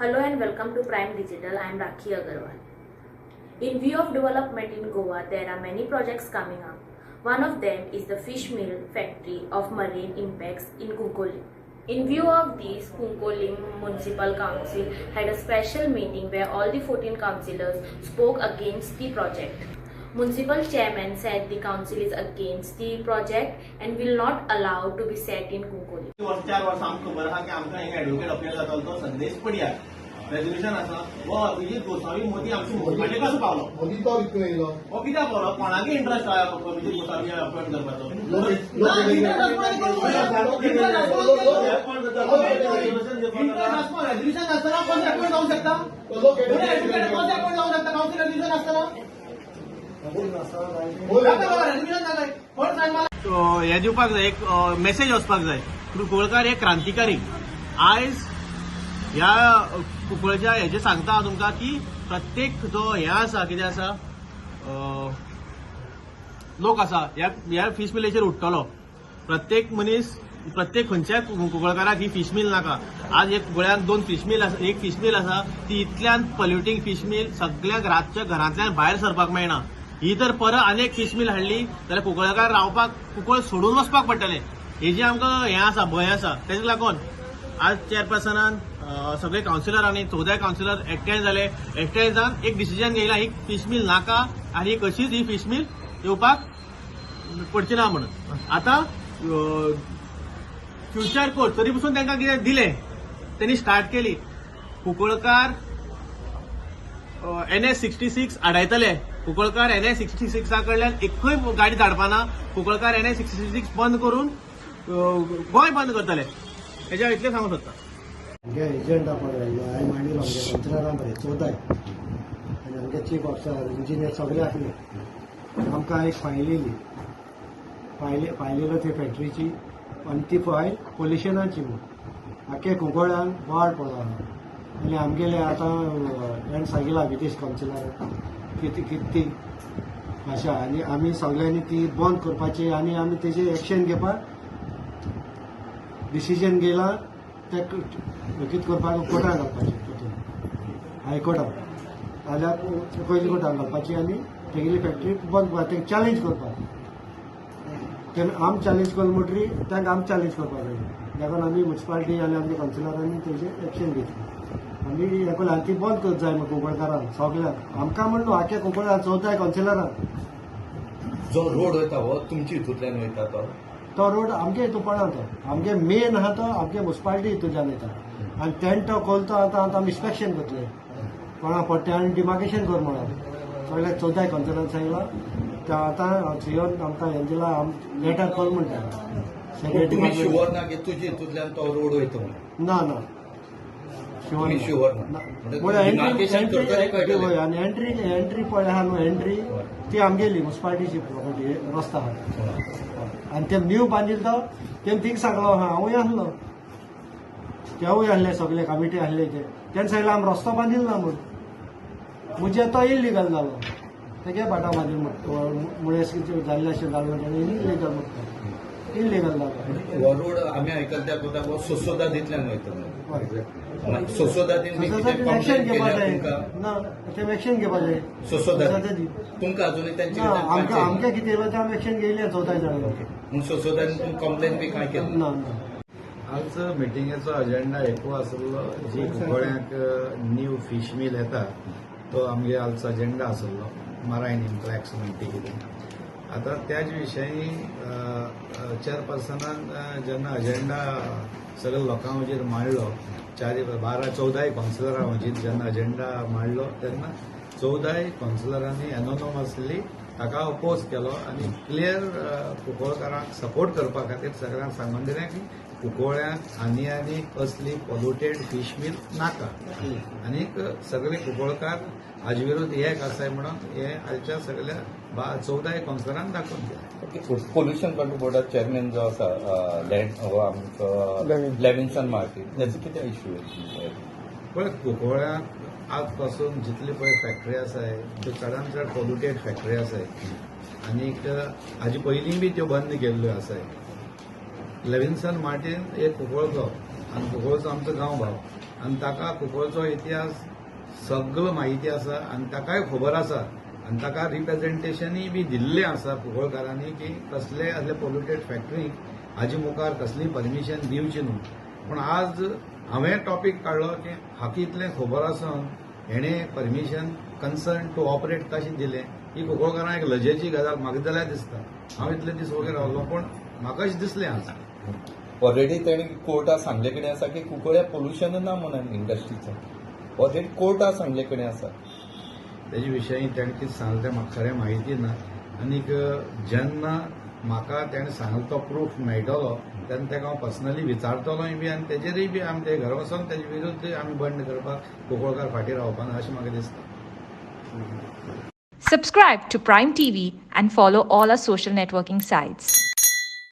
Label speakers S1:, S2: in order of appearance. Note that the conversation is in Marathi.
S1: Hello and welcome to Prime Digital. I am Rakhi Agarwal. In view of development in Goa, there are many projects coming up. One of them is the fish meal factory of Marine Impacts in Kunkolim. In view of this, Kunkolim Municipal Council had a special meeting where all the 14 councillors spoke against the project. Municipal chairman said the council is against the project and will not allow to be set in Kunkolim.
S2: 4 वर्ष आमकां खबर आहा की आमकां एक ॲडव्होकेट अपील जातालो तो संदेश पडया रेजोल्युशन आसा वो अभिजीत गोसावी मोदी आमची मुखाटे कसो पावलो
S3: मोदी तो विकून येयलो
S2: हो कित्याक पावलो कोणागे इंट्रस्ट आहा अभिजीत गोसावी अपॉइंट करपाचो रेजोल्युशन आसतना कोण अपॉइंट जावंक शकता ॲडव्होकेट कोण अपॉइंट जावंक शकता काउन्सिल रेजोल्युशन आसतना हे दिवपाक जाय एक मेसेज वचपाक जाय कुंकळकार हे क्रांतिकारी आयज ह्या कुंकळच्या हेचे सांगता हांव तुमकां की प्रत्येक जो हे आसा कितें आसा लोक आसा ह्या फिश मिलेचेर उठ्ठलो प्रत्येक मनीस प्रत्येक खंयच्याय कुंकळकाराक ही फिश मिल नाका आज एक गोळ्यान 2 फिश मिल आसा एक फिश मिल आसा ती इतल्यान पॉल्युटींग फिश मिल सगळ्यांक रातच्या घरांतल्यान भायर सरपाक मेळना ही तर परत अनेक फिश मिल हाडली जाल्यार कुंकळकार रावपाक कुंकळ सोडून वचपाक पडटलें हे जे आमकां हें आसा भंय आसा तेजे लागून आज चेअरपर्सनान सगळे काउन्सिलरांनी 14 काउन्सिलर एकठांय जाले एकठांय जावन एक डिसिजन घेयला ही फिश मिल नाका आनी कशीच ही फिश मिल येवपाक पडची ना म्हणून आतां फ्युचर कोर्ट तरी पसून तांकां कितें दिलें त्यांनी स्टार्ट केली कुंकळकार NS 66 आडायतले कुंकळकार NS 66 कडल्यान एकूय गाडी धाडपाना कुंकळकार NS 66 बंद करून गोंय बंद करतले हेच्या इतलें सांगूंक सोदता
S3: आमगे एजंडा पळयलो हांवें मांडिलो आमगे काउन्सिलरान पळय 14 आनी आमगे चीफ ऑफिसर इंजिनियर सगळे आसले आमकां एक फायल येयली फायल ते फॅक्टरीची आनी ती फायल पोल्युशनाची म्हूण आख्या कुंकळ्यान वाड पडलो आनी आमगेले आतां हांवें सांगिलां ब्रिटीश काउन्सिलर किती अशा आनी आमी सगळ्यांनी ती बंद करपाची आनी आमी तेजेर एक्शन घेवपाक डिसिजन घेयला ते कितें करपाक कोर्टाक घालपाचें तितून हायकोर्टाक जाल्यार पयली कोर्टाक घालपाची आनी तेगेली फॅक्टरी बंद करपाक तेका चॅलेंज करपाक तेन्ना आमी चॅलेंज केलें म्हणटरी तांकां आमी चॅलेंज करपाक जाय देखून आमी म्युनिसिपालिटी आनी आमच्या काउन्सिलरांनी तेजेर एक्शन घेतली आमी हें केलें आनी ती बंद करत जाय कुंकळकारांक सगळ्यांक आमकां म्हणलो आख्या कुंकळ्याक 14 काउन्सिलरांक
S4: जो रोड वयता हो तुमच्या हितूंतल्यान वयता
S3: तो रोड आमगे हितून पडना तो आमगे मेन आहा तो आमगे म्युनिसिपालिटी हितूंतल्यान येता आनी तेंट तो खोलतो आतां आतां आमी इन्स्पेक्शन करतले कोणाक पडटा आनी डिमार्केशन कर म्हणून सगळ्या 14 काउन्सिलरान सांगलां ते आतां सीओन आमकां हें दिलां लेटर कॉल म्हणटा
S4: तुमी शुअर ना की तुज्या हितूंतल्यान तो रोड वयता म्हणून
S3: ना
S4: शुअर ना
S3: आनी एंट्री पळय आहा न्हू एंट्री ती आमगेली म्युनिसिपालिटीची प्रॉपर्टी रस्तो आहा आनी ते न्यू बांदिल्लो तो तेणे थिंग सांगलो हांवूय आसलो तेवूय आहले सगळे कमिटी आहले तेणे सांगलें आमी रस्तो बांदिल्लो ना म्हूण म्हणजे तो इल्लिगल जालो तेगे भाटा बांदिल मुळे जाल्ले अशें जालो तेणे इल्लिगल म्हणटा इल्लिगल जालो
S4: हो रोड आमी आयकल्या कोता हो सोसोदादींतल्यान वयता सोसोदादीन
S3: एक्शन घेवपा जाय ना ते एक्शन घेवपा जाय
S4: सोसोदादी तुमकां अजुनूय तांचे
S3: आमकां कितें येयलो तें आमी एक्शन घेयलें 14 जाणां
S4: म्हूण सोसोदादीन तुमी कंप्लेन बी कांय केली
S3: ना
S5: आज मिटिंगेचो अजेंडा एकू आसलो जी कुंकळ्याक न्यू फिश मिल येता तो आमगे आजचो अजेंडा आसलो मरायन इम्पॅक्ट्स म्हणटी कितें आतां त्याच विशयी चेअरपर्सनान जेन्ना अजेंडा सगळ्या लोकां वचेर मांडलो 12-14 काउन्सिलरां वचीर जेन्ना अजेंडा मांडलो तेन्ना 14 काउन्सिलरांनी एनोनमसली ताका अपोज केलो आनी क्लियर कुंकळकारांक सपोर्ट करपा खातीर सगळ्यांक सांगून दिलें की कुंकळ्यांक आनी कसली पॉल्युटेड फिश मिल नाका आनीक सगळे कुंकळकार हाजे विरुद्ध एक आसाय म्हणून हे आयच्या सगळ्या 14 काउन्सिलरांक दाखोवन दिलें
S4: पोल्युशन कंट्रोल बोर्डाचो चेअरमॅन जो आसा लँड हो आमचो लेविन्सन मार्टीन तेचो कितें इश्यू
S5: पळय कुंकळ्याक आज पासून जितली पळय फॅक्टरी आसाय त्यो चडांत चड पॉल्युटेड फॅक्टरी आसाय आनीक हाजे पयलीं बी त्यो बंद केल्ल्यो आसाय लेविन्सन मार्टीन एक कुंकळचो आनी कुंकळचो आमचो गांव भाव आनी ताका कुंकळचो इतिहास सगळो म्हायती आसा आनी ताकाय खबर आसा आनी ताका रिप्रेझेंटेशनय बी दिल्लें आसा कुंकळकारांनी की कसले असले पोल्युटेड फॅक्टरीक हाजे मुखार कसलीय परमिशन दिवची न्हू. पूण आज हांवें टॉपीक काडलो की हाका इतलें खबर आसून हेणें परमिशन कन्सर्न टू ऑपरेट कशें दिलें ही कुंकळकारांक एक लजेची गजाल म्हाका जाल्यार दिसता. हांव इतले दीस वगैरे रावलो पूण म्हाका अशें दिसलें आज.
S4: ऑलरेडी तेणी कोर्टात सांगले कडेन आसा की कुंकळ्या पोल्युशन ना म्हणून इंडस्ट्रीचें. ऑलरेडी कोर्टात सांगले कडेन आसा.
S5: तेजे विशयी तेणें कितें सांगलें तें म्हाका खरें म्हायती ना. आनीक जेन्ना म्हाका तेणें सांगलो तो प्रूफ मेळटलो तेन्ना ताका हांव पर्सनली विचारतलोय बी आनी तेजेरय बी आमी ते घरा वचोन तेजे विरुद्ध आमी बंड करपाक कुंकळकार फाटीं रावपाना अशें म्हाका दिसता.
S6: Subscribe to Prime TV and follow all our social networking sites.